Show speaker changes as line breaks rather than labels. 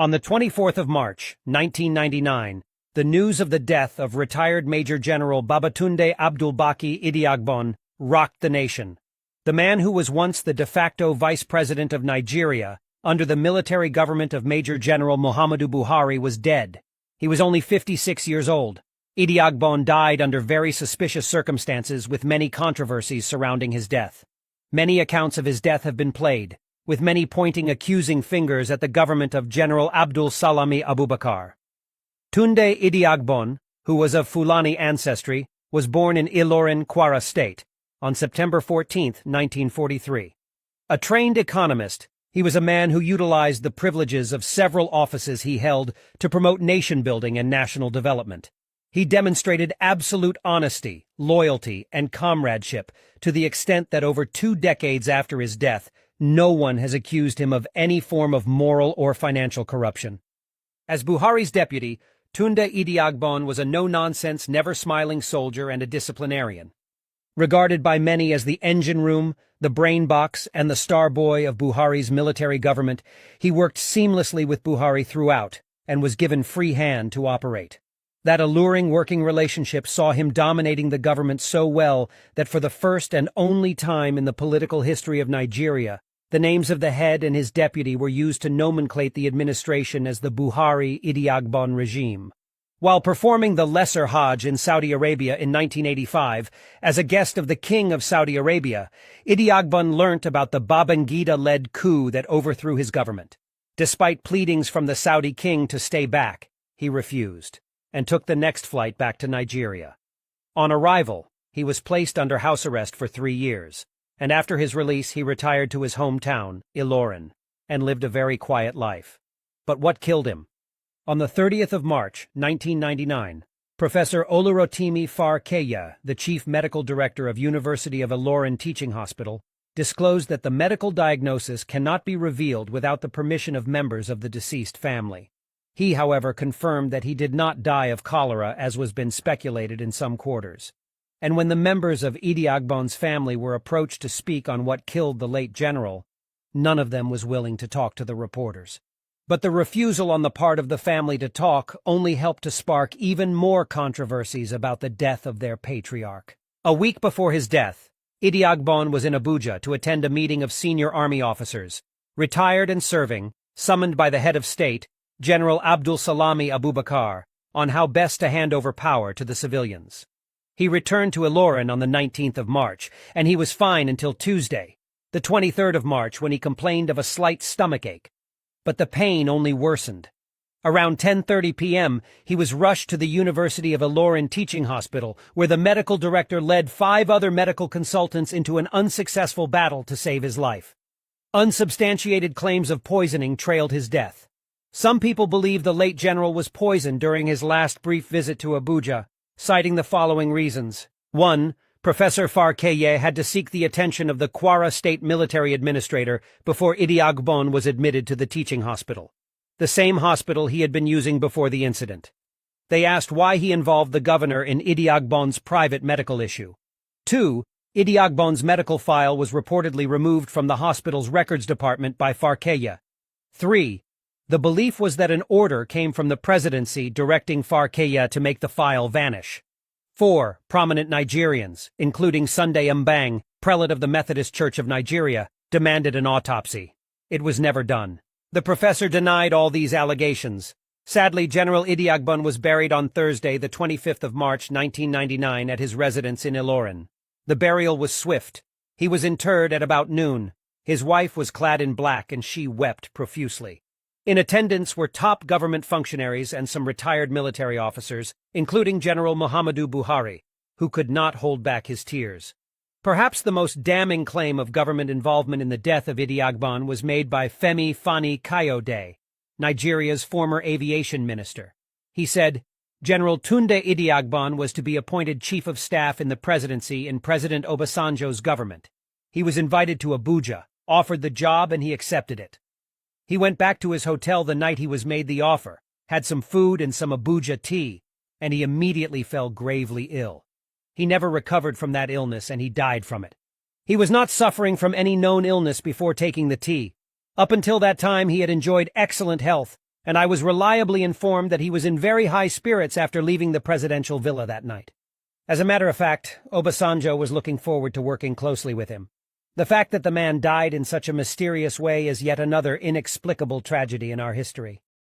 On the 24th of March, 1999, the news of the death of retired Major General Babatunde Abdulbaki Idiagbon rocked the nation. The man who was once the de facto vice president of Nigeria under the military government of Major General Muhammadu Buhari was dead. He was only 56 years old. Idiagbon died under very suspicious circumstances with many controversies surrounding his death. Many accounts of his death have been played, with many pointing accusing fingers at the government of General Abdul Salami Abubakar. Tunde Idiagbon, who was of Fulani ancestry, was born in Ilorin, Kwara State, on September 14, 1943. A trained economist, he was a man who utilized the privileges of several offices he held to promote nation-building and national development. He demonstrated absolute honesty, loyalty, and comradeship to the extent that over 2 decades after his death, no one has accused him of any form of moral or financial corruption. As Buhari's deputy, Tunde Idiagbon was a no-nonsense, never-smiling soldier and a disciplinarian. Regarded by many as the engine room, the brain box, and the star boy of Buhari's military government, he worked seamlessly with Buhari throughout and was given free hand to operate. That alluring working relationship saw him dominating the government so well that for the first and only time in the political history of Nigeria, the names of the head and his deputy were used to nomenclate the administration as the Buhari-Idiagbon regime. While performing the Lesser Hajj in Saudi Arabia in 1985, as a guest of the King of Saudi Arabia, Idiagbon learnt about the Babangida-led coup that overthrew his government. Despite pleadings from the Saudi king to stay back, he refused, and took the next flight back to Nigeria. On arrival, he was placed under house arrest for 3 years, and after his release he retired to his hometown, Ilorin, and lived a very quiet life. But what killed him? On the 30th of March, 1999, Professor Olurotimi Farkeya, the chief medical director of University of Ilorin Teaching Hospital, disclosed that the medical diagnosis cannot be revealed without the permission of members of the deceased family. He, however, confirmed that he did not die of cholera as was been speculated in some quarters. And when the members of Idiagbon's family were approached to speak on what killed the late general, none of them was willing to talk to the reporters. But the refusal on the part of the family to talk only helped to spark even more controversies about the death of their patriarch. A week before his death, Idiagbon was in Abuja to attend a meeting of senior army officers, retired and serving, summoned by the head of state, General Abdul Salami Abubakar, on how best to hand over power to the civilians. He returned to Ilorin on the 19th of March, and he was fine until Tuesday, the 23rd of March, when he complained of a slight stomachache. But the pain only worsened. Around 10:30 p.m., he was rushed to the University of Ilorin Teaching Hospital, where the medical director led 5 other medical consultants into an unsuccessful battle to save his life. Unsubstantiated claims of poisoning trailed his death. Some people believe the late general was poisoned during his last brief visit to Abuja, citing the following reasons. 1. Professor Farkeya had to seek the attention of the Kwara State military administrator before Idiagbon was admitted to the teaching hospital, the same hospital he had been using before the incident. They asked why he involved the governor in Idiagbon's private medical issue. 2. Idiagbon's medical file was reportedly removed from the hospital's records department by Farkeya. 3. The belief was that an order came from the presidency directing Farkeya to make the file vanish. 4. Prominent Nigerians, including Sunday Mbang, prelate of the Methodist Church of Nigeria, demanded an autopsy. It was never done. The professor denied all these allegations. Sadly, General Idiagbon was buried on Thursday, the 25th of March, 1999, at his residence in Ilorin. The burial was swift. He was interred at about noon. His wife was clad in black, and she wept profusely. In attendance were top government functionaries and some retired military officers, including General Muhammadu Buhari, who could not hold back his tears. Perhaps the most damning claim of government involvement in the death of Idiagbon was made by Femi Fani-Kayode, Nigeria's former aviation minister. He said, General Tunde Idiagbon was to be appointed chief of staff in the presidency in President Obasanjo's government. He was invited to Abuja, offered the job, and he accepted it. He went back to his hotel the night he was made the offer, had some food and some Abuja tea, and he immediately fell gravely ill. He never recovered from that illness, and he died from it. He was not suffering from any known illness before taking the tea. Up until that time, he had enjoyed excellent health, and I was reliably informed that he was in very high spirits after leaving the presidential villa that night. As a matter of fact, Obasanjo was looking forward to working closely with him. The fact that the man died in such a mysterious way is yet another inexplicable tragedy in our history.